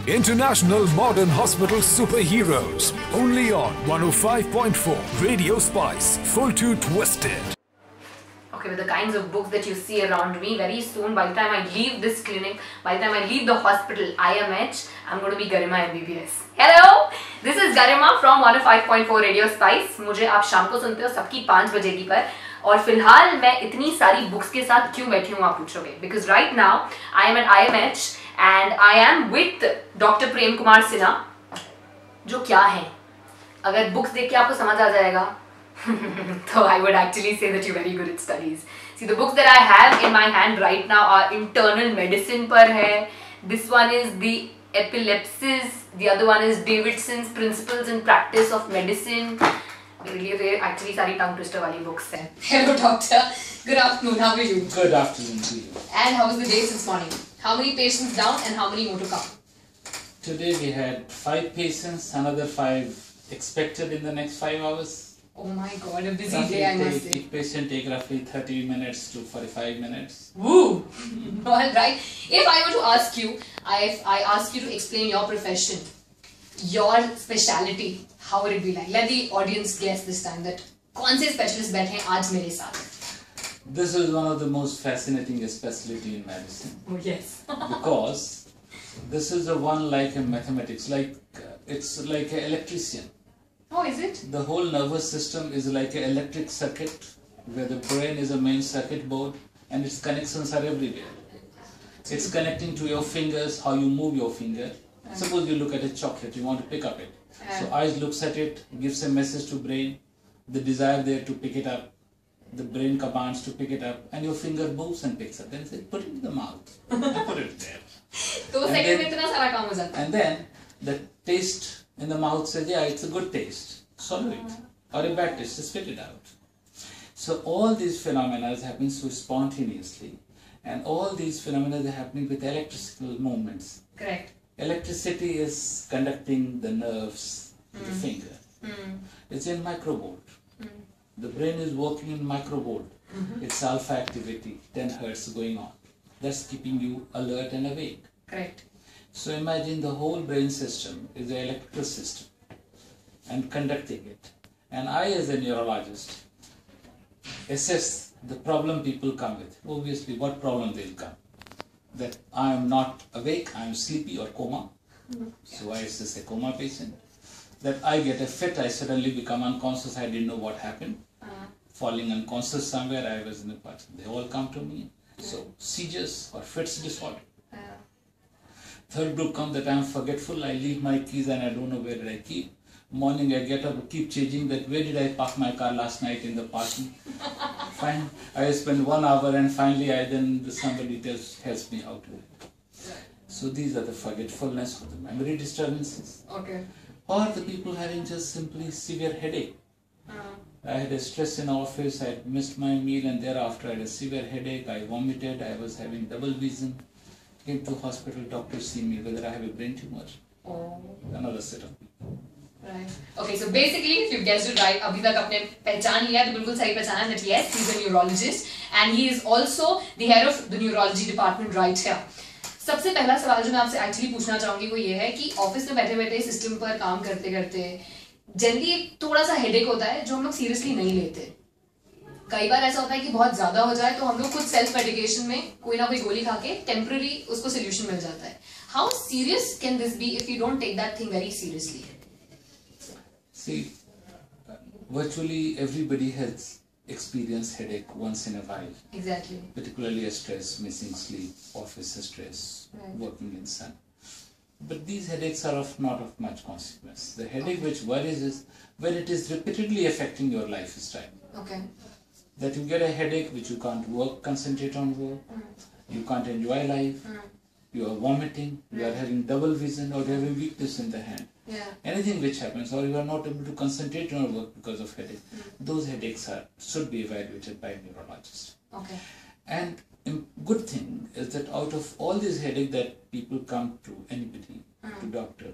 International Modern Hospital Superheroes. Only on 105.4 Radio Spice. Full to twisted. Okay, with the kinds of books that you see around me, very soon, by the time I leave this clinic, by the time I leave the hospital, IMH, I'm going to be Garima MBBS. Hello! This is Garima from 105.4 Radio Spice. मुझे आप शाम को सुनते हो सबकी 5 बजे की पर और फिलहाल मैं इतनी सारी बुक्स के साथ क्यों बैठी हूँ आप पूछोगे Because right now I am at IMH and I am with Dr. Prem Kumar Sinha जो क्या है अगर बुक्स देख के आपको समझ आ जाएगा so I would actually say that you're very good at studies. See, the books that I have in my hand right now are internal medicine par hai. This one is the epilepsis. The other one is Davidson's Principles and Practice of Medicine. Really, actually, sari tongue twister wali books hai. Hello, doctor. Good afternoon. How are you? Good afternoon to you. And how was the day since morning? How many patients down and how many more to come? Today we had 5 patients, another 5 expected in the next 5 hours. Oh my god, a busy day I must say. Each patient take roughly 30 minutes to 45 minutes. Woo! Alright. If I were to ask you, if I ask you to explain your profession, your speciality, how would it be like? Let the audience guess this time that कौन से specialist बैठे हैं आज मेरे साथ? This is one of the most fascinating specialty in medicine. Oh yes. Because this is the one like in mathematics, it's like an electrician. Oh, is it? The whole nervous system is like an electric circuit where the brain is a main circuit board and its connections are everywhere. It's connecting to your fingers, how you move your finger. Suppose you look at a chocolate, you want to pick up it. So eyes looks at it, gives a message to brain, the desire there to pick it up, the brain commands to pick it up and your finger moves and picks up. Then it says, put it in the mouth, put it there. And then the taste in the mouth says, yeah, it's a good taste, swallow it. Or a bad taste, spit it out. So all these phenomena is happening so spontaneously. And all these phenomena are happening with electrical movements. Correct. Electricity is conducting the nerves to the finger. It's in microvolt. The brain is working in microvolt. It's alpha activity, 10 hertz going on. That's keeping you alert and awake. Correct. So imagine the whole brain system is an electrical system and conducting it. And I as a neurologist assess the problem people come with. Obviously what problem they'll come. That I am not awake, I am sleepy or coma. So I assess a coma patient. That I get a fit, I suddenly become unconscious, I didn't know what happened. Falling unconscious somewhere, I was in a part. They all come to me. So seizures or fits disorder. Third group comes that I am forgetful, I leave my keys and I don't know where did I keep. Morning I get up, keep changing that where did I park my car last night in the parking. Fine, I spend 1 hour and finally somebody helps me out with it. So these are the forgetfulness or the memory disturbances. Okay. Or the people having just simply severe headache. I had a stress in office, I had missed my meal and thereafter I had a severe headache, I vomited, I was having double vision. Came to hospital, doctor see me whether I have a brain tumor. Oh. Another set of people. Right. Okay, so basically, if you've guessed it right, अभी तक आपने पहचान लिया तो बिल्कुल सही पहचाना that yes, he's a neurologist and he is also the head of the neurology department right here. सबसे पहला सवाल जो मैं आपसे एक्चुअली पूछना चाहूँगी वो ये है कि ऑफिस में बैठे-बैठे सिस्टम पर काम करते-करते जनरली एक थोड़ा सा हेडेक होता है जो हम लोग सीरियसली नहीं लेते. कई बार ऐसा होता है कि बहुत ज्यादा हो जाए तो हम लोग खुद सेल्फ मेडिकेशन में कोई ना कोई गोली खा के टेम्पररी उसको सोल्यूशन मिल जाता है. How serious can this be if you don't take that thing very seriously? See, virtually everybody has experienced headache once in a while. Exactly. Particularly a stress, missing sleep, office stress, working in sun. But these headaches are not of much consequence. The headache which worries is when it is repeatedly affecting your lifestyle. Okay. That you get a headache which you can't concentrate on work, you can't enjoy life, you are vomiting, you are having double vision or you are having weakness in the hand. Anything which happens or you are not able to concentrate on your work because of headache, those headaches should be evaluated by a neurologist. Okay. And good thing is that out of all these headache that people come to anybody, to doctor,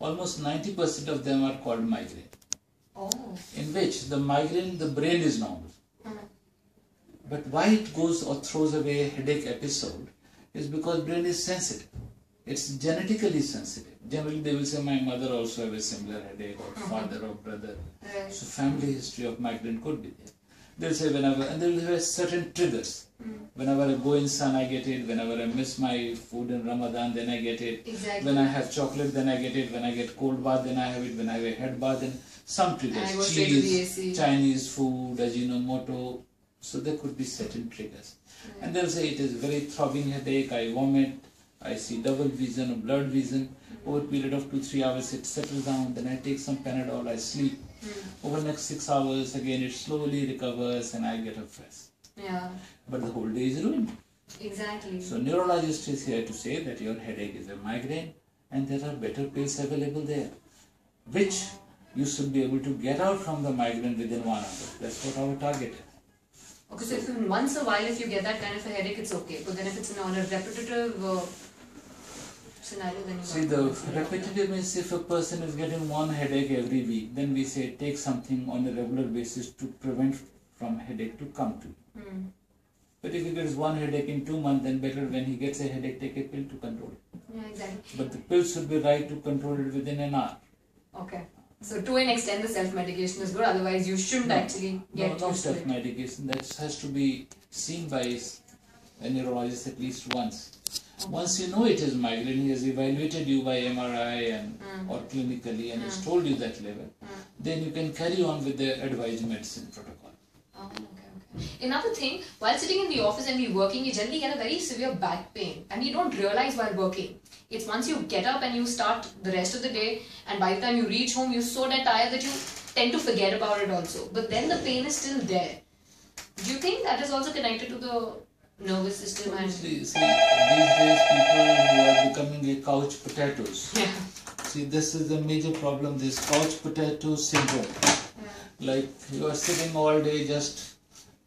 almost 90% of them are called migraine. Oh. In which the migraine, the brain is normal. But why it goes or throws away a headache episode is because brain is sensitive. it's genetically sensitive. Generally they will say my mother also have a similar headache, or father or brother. Right. So family history of migraine could be there. They'll say whenever, and they'll have certain triggers. Whenever I go in sun, I get it. Whenever I miss my food in Ramadan, then I get it. Exactly. When I have chocolate, then I get it. When I get cold bath, then I have it. When I have a head bath, then some triggers. And I go straight to the AC. Chinese food, Ajinomoto. So there could be certain triggers. And they'll say it is very throbbing headache, I vomit, I see double vision or blurred vision. Over a period of 2-3 hours it settles down, then I take some Panadol, I sleep. Over the next 6 hours again it slowly recovers and I get up fresh. Yeah. But the whole day is ruined. Exactly. So neurologist is here to say that your headache is a migraine and there are better pills available there, which you should be able to get out from the migraine within 1 hour. That's what our target is. Okay, so if once a while if you get that kind of a headache, it's okay. But then if it's on a repetitive scenario, then you See, the repetitive means if a person is getting one headache every week, then we say take something on a regular basis to prevent from headache to come to you. But if he gets one headache in 2 months, then better when he gets a headache, take a pill to control it. Yeah, exactly. But the pill should be right to control it within an hour. Okay. So to an extent, the self-medication is good. Otherwise, you shouldn't actually get No used to it. self-medication. That has to be seen by a neurologist at least once. Okay. Once you know it is migraine, he has evaluated you by MRI and or clinically and has told you that level, then you can carry on with the advised medicine protocol. Oh, okay. Another thing, while sitting in the office and we working, you generally get a very severe back pain and you don't realize while working. It's once you get up and you start the rest of the day, and by the time you reach home, you're so dead tired that you tend to forget about it also. But then the pain is still there. Do you think that is also connected to the nervous system? Obviously, see, these days people who are becoming a couch potatoes. Yeah. See, this is the major problem, this couch potato syndrome. Like you are sitting all day just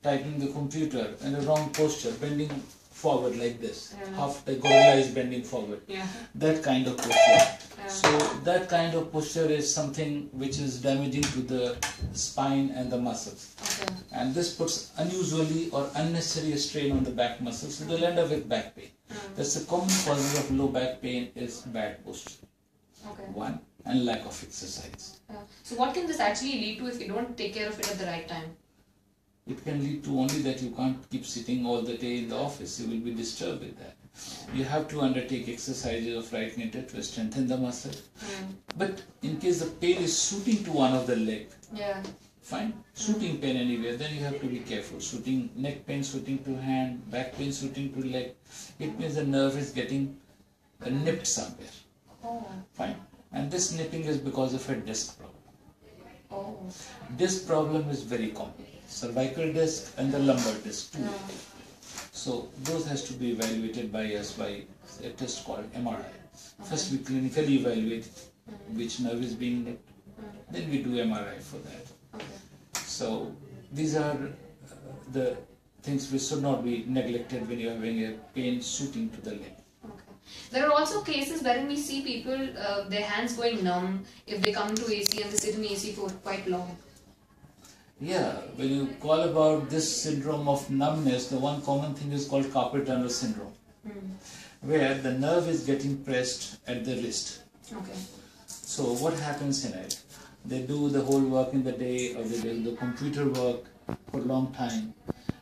typing the computer in the wrong posture, bending forward like this. Half the gorilla is bending forward. Yeah. That kind of posture. So that kind of posture is something which is damaging to the spine and the muscles. Okay. And this puts unusually or unnecessary strain on the back muscles, so they'll end up with back pain. That's the common causes of low back pain is bad posture. Okay. One, and lack of exercise. So what can this actually lead to if you don't take care of it at the right time? It can lead to only that you can't keep sitting all the day in the office. You will be disturbed with that. You have to undertake exercises of right knee to strengthen the muscle. But in case the pain is shooting to one of the leg, fine. Shooting pain anywhere, then you have to be careful. Shooting neck pain, shooting to hand, back pain, shooting to leg. It means the nerve is getting nipped somewhere. Fine. And this nipping is because of a disc problem. Disc problem is very common. Cervical disc and the lumbar disc too. So those has to be evaluated by us by a test called MRI. First we clinically evaluate which nerve is being nipped. Then we do MRI for that. So these are the things which should not be neglected when you are having a pain shooting to the leg. There are also cases wherein we see people, their hands going numb if they come to AC and they sit in AC for quite long. Yeah, when you call about this syndrome of numbness, the one common thing is called carpal tunnel syndrome, where the nerve is getting pressed at the wrist. So what happens in it? They do the whole work in the day, or they do the computer work for a long time,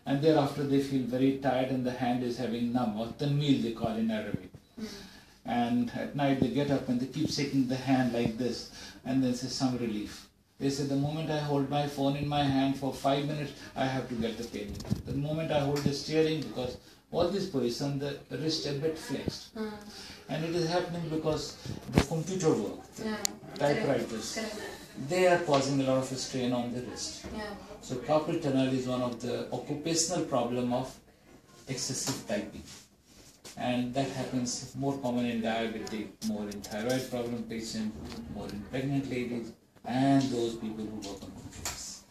and thereafter they feel very tired and the hand is having numb, or tanmeel they call in Arabic. And at night they get up and they keep shaking the hand like this, and then say some relief. They say the moment I hold my phone in my hand for 5 minutes, I have to get the pain. The moment I hold the steering, because all this position, the wrist a bit flexed. And it is happening because the computer work, typewriters, they are causing a lot of strain on the wrist. So carpal tunnel is one of the occupational problem of excessive typing. And that happens more common in diabetic, more in thyroid problem patients, more in pregnant ladies, and those people who work on computers.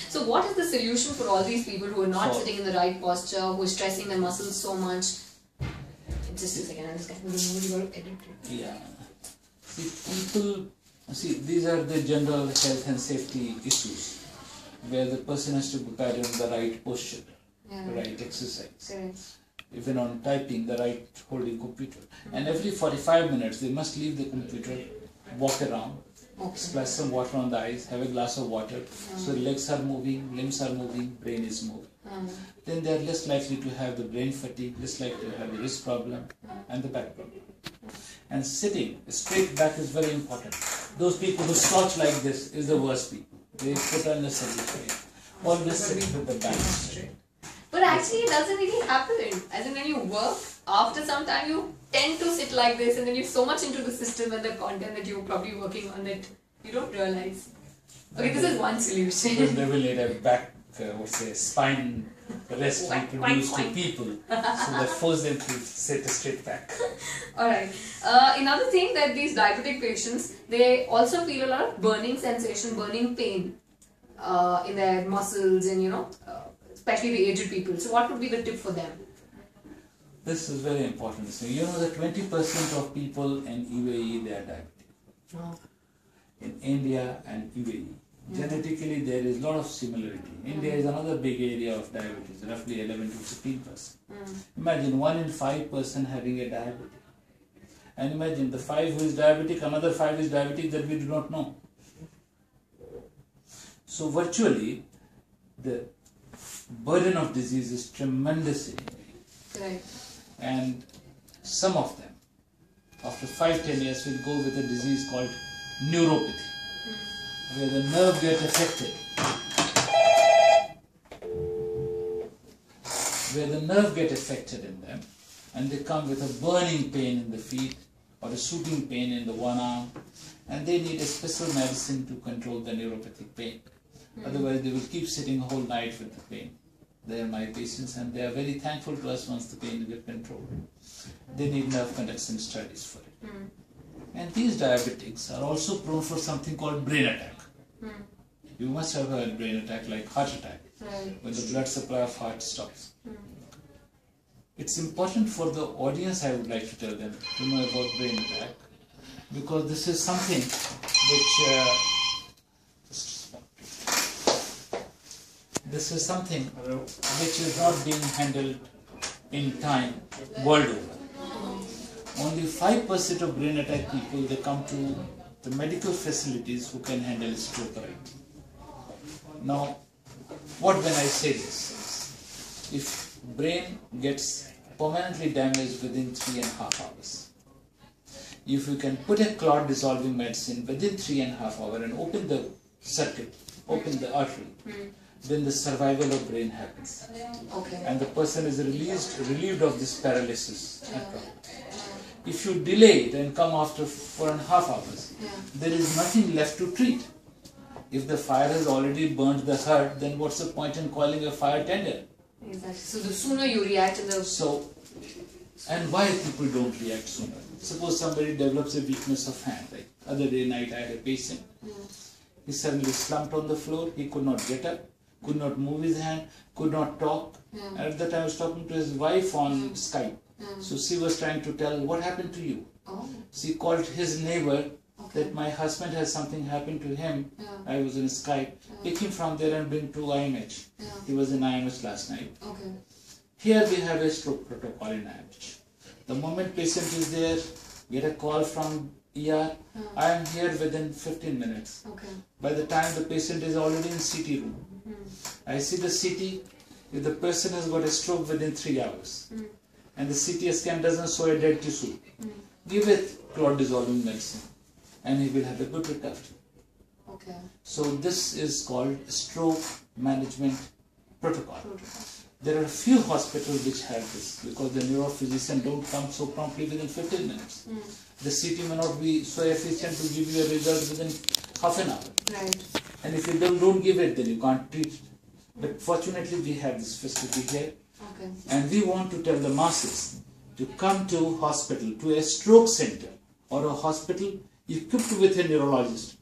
So what is the solution for all these people who are not sitting in the right posture, who are stressing their muscles so much? Just a second, I'm just going to edit it. Yeah. See, these are the general health and safety issues, where the person has to be carried on the right posture, the right exercise. even on typing, the right holding computer. And every 45 minutes they must leave the computer, walk around, splash some water on the eyes, have a glass of water. So legs are moving, limbs are moving, brain is moving. Then they are less likely to have the brain fatigue, less likely to have the wrist problem and the back problem. And sitting straight back is very important. Those people who slouch like this is the worst people. They put unnecessary strain. Always sit with the back straight. But actually it doesn't really happen. As in when you work, after some time you tend to sit like this and then you're so much into the system and the content that you're probably working on that you don't realize. Okay, this is one solution. They will need a back, spine rest introduced to people. So they force them to sit straight back. Alright. Another thing that these diabetic patients, they also feel a lot of burning sensation, burning pain in their muscles and especially the aged people. So what would be the tip for them? This is very important. So you know that 20% of people in UAE, they are diabetic. Oh. In India and UAE. Genetically, there is a lot of similarity. India is another big area of diabetes, roughly 11 to 15%. Imagine 1 in 5 person having a diabetic. And imagine the 5 who is diabetic, another 5 is diabetic that we do not know. So virtually, the burden of disease is tremendous in India. Right. And some of them, after 5-10 years, will go with a disease called neuropathy, where the nerve gets affected. Where the nerve gets affected in them, and they come with a burning pain in the feet or a shooting pain in the one arm, and they need a special medicine to control the neuropathic pain. Otherwise, they will keep sitting whole night with the pain. They are my patients, and they are very thankful to us once the pain gets controlled. They need nerve conduction studies for it. And these diabetics are also prone for something called brain attack. You must have heard brain attack like heart attack, when the blood supply of heart stops. It's important for the audience, I would like to tell them, to know about brain attack, because this is something which is not being handled in time world over. Only 5% of brain attack people, they come to the medical facilities who can handle stroke right. Now, what when I say this? If brain gets permanently damaged within 3.5 hours, if you can put a clot dissolving medicine within 3.5 hours and open the circuit, open the artery, then the survival of brain happens. Okay. And the person is relieved of this paralysis. If you delay it and come after 4.5 hours, there is nothing left to treat. If the fire has already burnt the heart, then what's the point in calling a fire tender? Exactly. So the sooner you react in the... And why people don't react sooner? Suppose somebody develops a weakness of hand. Like other day night I had a patient. He suddenly slumped on the floor. He could not get up, could not move his hand, could not talk. And at that time I was talking to his wife on Skype. So she was trying to tell, what happened to you? She called his neighbor that my husband has something happened to him. I was in Skype. Pick him from there and bring to IMH. He was in IMH last night. Here we have a stroke protocol in IMH. The moment patient is there, get a call from ER. I am here within 15 minutes. By the time the patient is already in CT room, I see the CT. If the person has got a stroke within 3 hours, and the CT scan doesn't show a dead tissue, give it clot dissolving medicine, and he will have a good recovery. So this is called stroke management protocol. There are a few hospitals which have this, because the neurophysician don't come so promptly within 15 minutes. The CT may not be so efficient to give you a result within half an hour. And if you don't give it, then you can't treat it. But fortunately we have this facility here. And we want to tell the masses to come to hospital, to a stroke center or a hospital equipped with a neurologist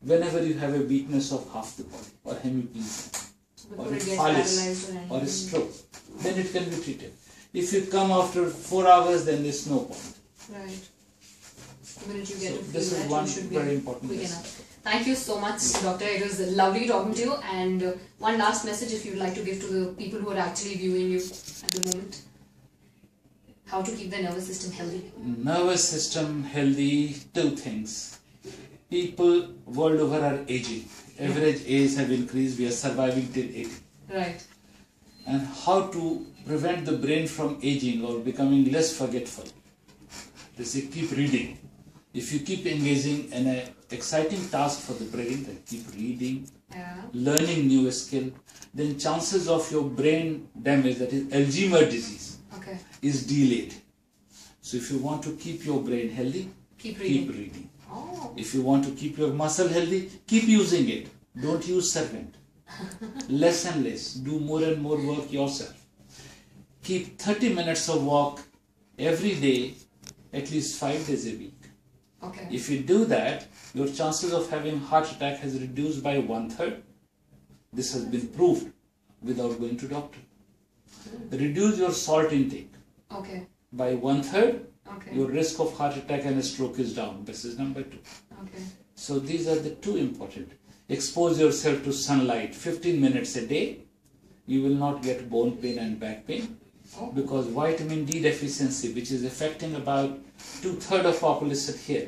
whenever you have a weakness of half the body or hemiplegia or a paralysis or a stroke, then it can be treated. If you come after 4 hours, then there's no point. minute you get to feel this is that, one you should be very important quick lesson. enough. Thank you so much, Doctor. It was lovely talking to you. And one last message if you'd like to give to the people who are actually viewing you at the moment. How to keep their nervous system healthy? Nervous system healthy, two things. People world over are aging. Average age have increased, we are surviving till 80. Right. And how to prevent the brain from aging or becoming less forgetful. They say keep reading. If you keep engaging in an exciting task for the brain, like keep reading, learning new skill, then chances of your brain damage, that is Alzheimer's disease, is delayed. So if you want to keep your brain healthy, keep reading. Oh. If you want to keep your muscle healthy, keep using it. Don't use servant. Less and less. Do more and more work yourself. Keep 30 minutes of walk every day, at least 5 days a week. Okay. If you do that, your chances of having heart attack has reduced by 1/3. This has been proved without going to doctor. Reduce your salt intake. Okay. By 1/3, okay. your risk of heart attack and a stroke is down. This is number 2. Okay. So these are the two important. Expose yourself to sunlight 15 minutes a day. You will not get bone pain and back pain. Because vitamin D deficiency, which is affecting about 2/3 of population here,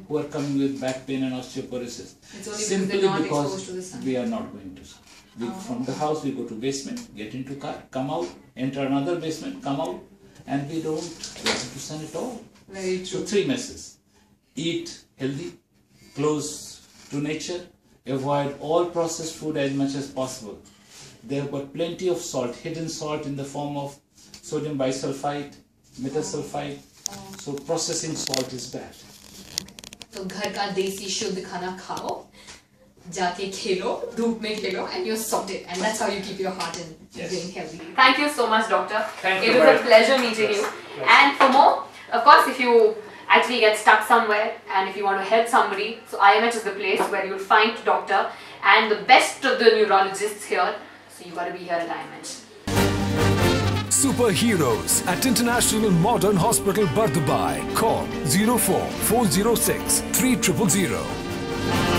who are coming with back pain and osteoporosis, it's only simply because because to the sun. we are not going to sun. From the house we go to basement, get into car, come out, enter another basement, come out, and we don't get into sun at all. Very true. So 3 messages: eat healthy, close to nature, avoid all processed food as much as possible. There have got plenty of salt, hidden salt in the form of sodium bisulfite, metasulfite. So processing salt is bad. तो घर का देसी शुद्ध खाना खाओ, जाके खेलो, धूप में खेलो, and you're sorted. And that's how you keep your heart and brain healthy. Thank you so much, Doctor. It was a pleasure meeting you. And for more, of course, if you actually get stuck somewhere and if you want to help somebody, so IMH is the place where you'll find Doctor and the best of the neurologists here. So you got to be here at IMH. Superheroes at International Modern Hospital, Bardubai. Call 04 406 3000.